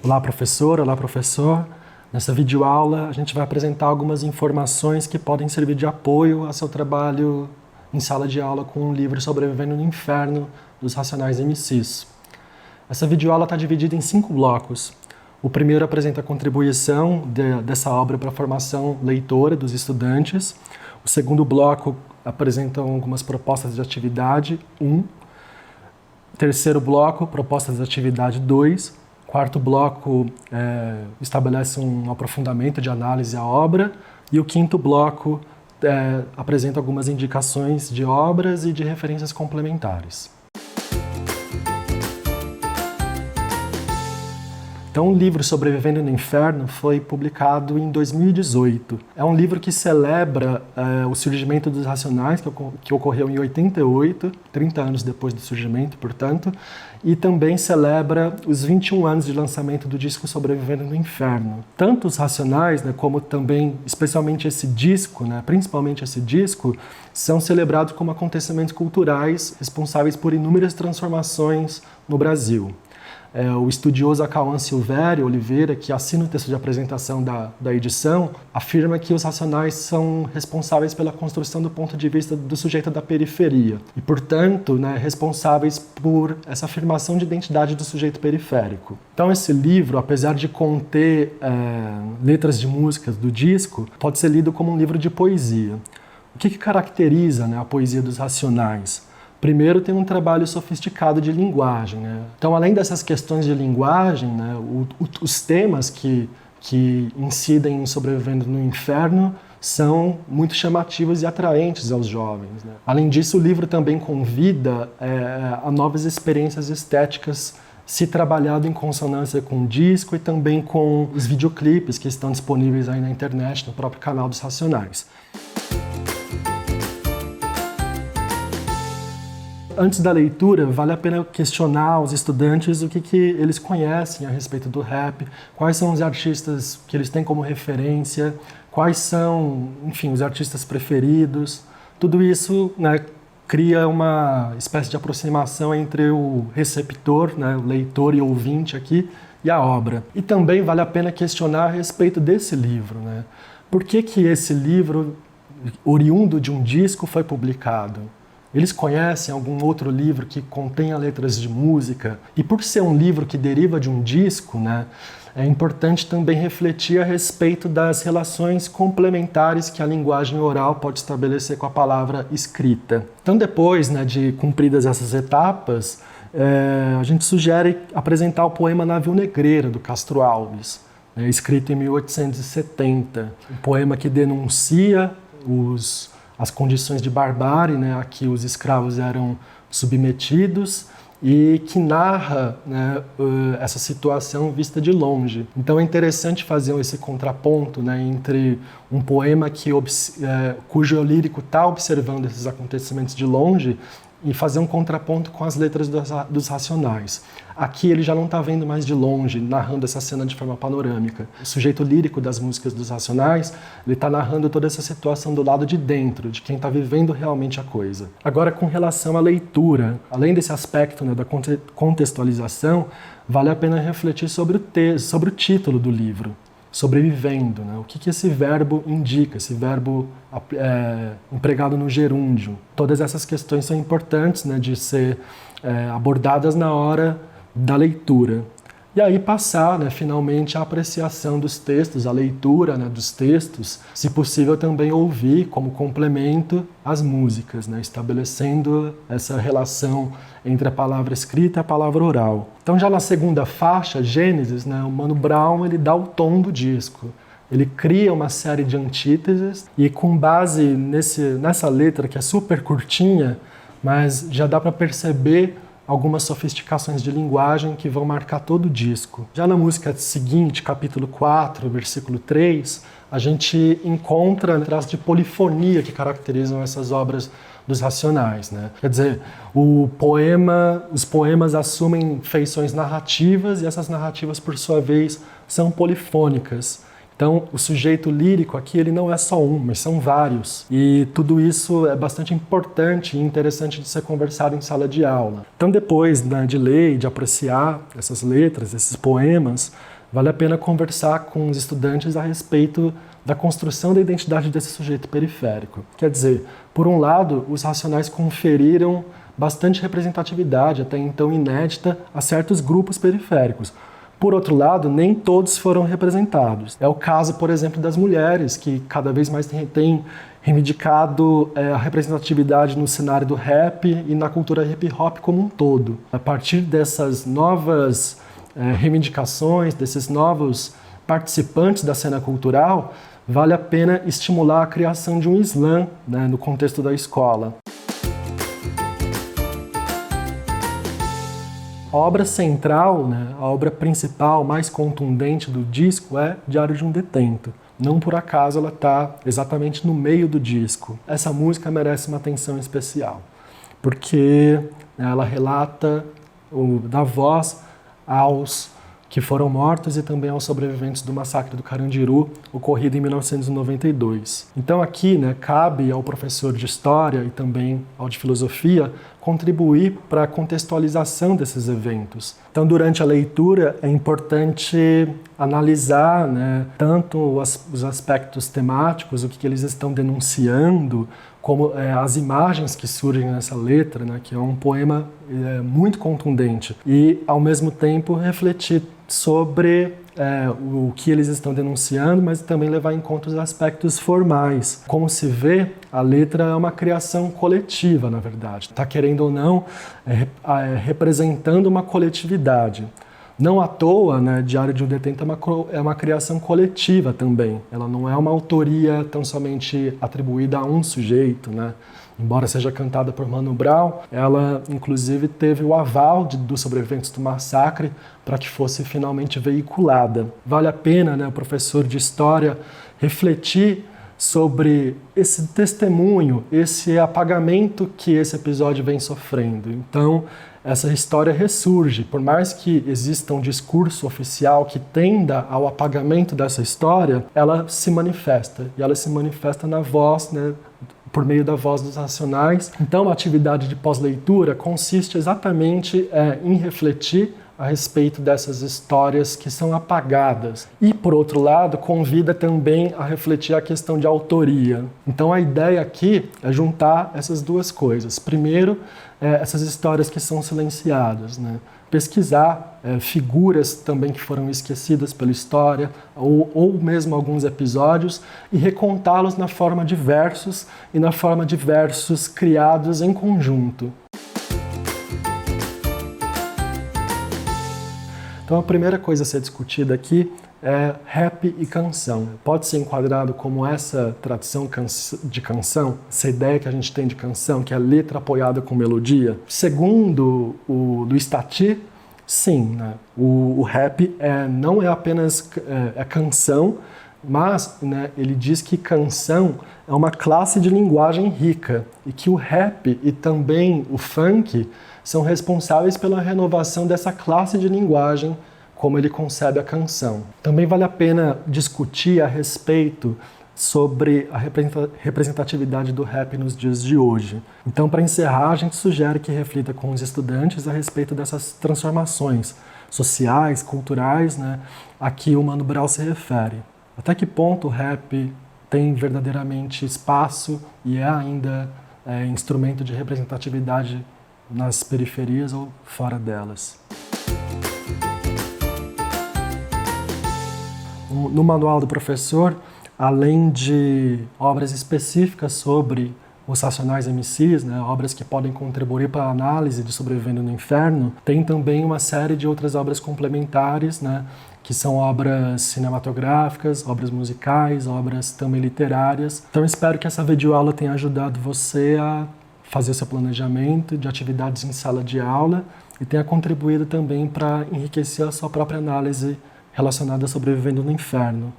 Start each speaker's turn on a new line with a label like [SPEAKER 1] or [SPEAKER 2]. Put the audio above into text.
[SPEAKER 1] Olá, professor. Olá, professor. Nessa videoaula, a gente vai apresentar algumas informações que podem servir de apoio ao seu trabalho em sala de aula com o livro Sobrevivendo no Inferno, dos Racionais MCs. Essa videoaula está dividida em 5 blocos. O primeiro apresenta a contribuição dessa obra para a formação leitora dos estudantes. O segundo bloco apresenta algumas propostas de atividade 1. Terceiro bloco, propostas de atividade 2. Quarto bloco estabelece um aprofundamento de análise à obra. E o quinto bloco apresenta algumas indicações de obras e de referências complementares. Então, o livro Sobrevivendo no Inferno foi publicado em 2018. É um livro que celebra o surgimento dos Racionais, que ocorreu em 88, 30 anos depois do surgimento, portanto, e também celebra os 21 anos de lançamento do disco Sobrevivendo no Inferno. Tanto os Racionais, como também, especialmente esse disco, principalmente esse disco, são celebrados como acontecimentos culturais responsáveis por inúmeras transformações no Brasil. O estudioso Acauã Silvério Oliveira, que assina o texto de apresentação da edição, afirma que os Racionais são responsáveis pela construção do ponto de vista do sujeito da periferia e, portanto, responsáveis por essa afirmação de identidade do sujeito periférico. Então, esse livro, apesar de conter letras de músicas do disco, pode ser lido como um livro de poesia. O que caracteriza a poesia dos Racionais? Primeiro, tem um trabalho sofisticado de linguagem. Então, além dessas questões de linguagem, os temas que incidem em Sobrevivendo no Inferno são muito chamativos e atraentes aos jovens. Além disso, o livro também convida a novas experiências estéticas, se trabalhado em consonância com o disco e também com os videoclipes que estão disponíveis aí na internet, no próprio canal dos Racionais. Antes da leitura, vale a pena questionar os estudantes o que eles conhecem a respeito do rap, quais são os artistas que eles têm como referência, quais são, enfim, os artistas preferidos. Tudo isso cria uma espécie de aproximação entre o receptor, o leitor e ouvinte aqui, e a obra. E também vale a pena questionar a respeito desse livro. Por que esse livro, oriundo de um disco, foi publicado? Eles conhecem algum outro livro que contenha letras de música? E por ser um livro que deriva de um disco, é importante também refletir a respeito das relações complementares que a linguagem oral pode estabelecer com a palavra escrita. Então, depois de cumpridas essas etapas, a gente sugere apresentar o poema Navio Negreira, do Castro Alves, escrito em 1870. Um poema que denuncia as condições de barbárie a que os escravos eram submetidos e que narra essa situação vista de longe. Então é interessante fazer esse contraponto entre um poema cujo lírico está observando esses acontecimentos de longe e fazer um contraponto com as letras dos Racionais. Aqui ele já não está vendo mais de longe, narrando essa cena de forma panorâmica. O sujeito lírico das músicas dos Racionais, ele está narrando toda essa situação do lado de dentro, de quem está vivendo realmente a coisa. Agora, com relação à leitura, além desse aspecto da contextualização, vale a pena refletir sobre o título do livro. Sobrevivendo, o que esse verbo indica, esse verbo empregado no gerúndio. Todas essas questões são importantes de ser abordadas na hora da leitura. E aí passar, finalmente, a apreciação dos textos, a leitura dos textos, se possível também ouvir como complemento as músicas, estabelecendo essa relação entre a palavra escrita e a palavra oral. Então já na segunda faixa, Gênesis, o Mano Brown ele dá o tom do disco. Ele cria uma série de antíteses e com base nessa letra que é super curtinha, mas já dá para perceber algumas sofisticações de linguagem que vão marcar todo o disco. Já na música seguinte, capítulo 4, versículo 3, a gente encontra traços de polifonia que caracterizam essas obras dos Racionais. Quer dizer, os poemas assumem feições narrativas e essas narrativas, por sua vez, são polifônicas. Então, o sujeito lírico aqui, ele não é só um, mas são vários. E tudo isso é bastante importante e interessante de ser conversado em sala de aula. Então, depois, né, de ler e de apreciar essas letras, esses poemas, vale a pena conversar com os estudantes a respeito da construção da identidade desse sujeito periférico. Quer dizer, por um lado, os Racionais conferiram bastante representatividade, até então inédita, a certos grupos periféricos. Por outro lado, nem todos foram representados. É o caso, por exemplo, das mulheres, que cada vez mais têm reivindicado a representatividade no cenário do rap e na cultura hip-hop como um todo. A partir dessas novas reivindicações, desses novos participantes da cena cultural, vale a pena estimular a criação de um slam, né, no contexto da escola. A obra central, né, a obra principal, mais contundente do disco é Diário de um Detento. Não por acaso ela está exatamente no meio do disco. Essa música merece uma atenção especial, porque ela relata, dá voz aos que foram mortos e também aos sobreviventes do massacre do Carandiru, ocorrido em 1992. Então aqui, né, cabe ao professor de História e também ao de Filosofia contribuir para a contextualização desses eventos. Então, durante a leitura, é importante analisar, né, tanto os aspectos temáticos, o que eles estão denunciando, como as imagens que surgem nessa letra, né, que é um poema muito contundente, e, ao mesmo tempo, refletir sobre o que eles estão denunciando, mas também levar em conta os aspectos formais. Como se vê, a letra é uma criação coletiva, na verdade. Está querendo ou não, representando uma coletividade. Não à toa, né, Diário de um Detento é uma criação coletiva também. Ela não é uma autoria tão somente atribuída a um sujeito, né? Embora seja cantada por Mano Brown, ela inclusive teve o aval dos sobreviventes do massacre para que fosse finalmente veiculada. Vale a pena, né, o professor de História refletir sobre esse testemunho, esse apagamento que esse episódio vem sofrendo. Então, essa história ressurge. Por mais que exista um discurso oficial que tenda ao apagamento dessa história, ela se manifesta. E ela se manifesta na voz, né, por meio da voz dos Racionais. Então, a atividade de pós-leitura consiste exatamente em refletir a respeito dessas histórias que são apagadas. E, por outro lado, convida também a refletir a questão de autoria. Então, a ideia aqui é juntar essas duas coisas. Primeiro, essas histórias que são silenciadas, né? Pesquisar figuras também que foram esquecidas pela história, ou mesmo alguns episódios, e recontá-los na forma de versos e na forma de versos criados em conjunto. Então a primeira coisa a ser discutida aqui é rap e canção. Pode ser enquadrado como essa tradição de canção, essa ideia que a gente tem de canção, que é letra apoiada com melodia. Segundo o Luiz Tati, sim, né? O rap não é apenas canção, mas, né, ele diz que canção é uma classe de linguagem rica e que o rap e também o funk são responsáveis pela renovação dessa classe de linguagem, como ele concebe a canção. Também vale a pena discutir a respeito sobre a representatividade do rap nos dias de hoje. Então, para encerrar, a gente sugere que reflita com os estudantes a respeito dessas transformações sociais, culturais, né, a que o Mano Brown se refere. Até que ponto o rap tem verdadeiramente espaço e é ainda instrumento de representatividade nas periferias ou fora delas. No manual do professor, além de obras específicas sobre os Racionais MCs, né, obras que podem contribuir para a análise de Sobrevivendo no Inferno, tem também uma série de outras obras complementares, né, que são obras cinematográficas, obras musicais, obras também literárias. Então espero que essa videoaula tenha ajudado você a fazer seu planejamento de atividades em sala de aula e tenha contribuído também para enriquecer a sua própria análise relacionada a Sobrevivendo no Inferno.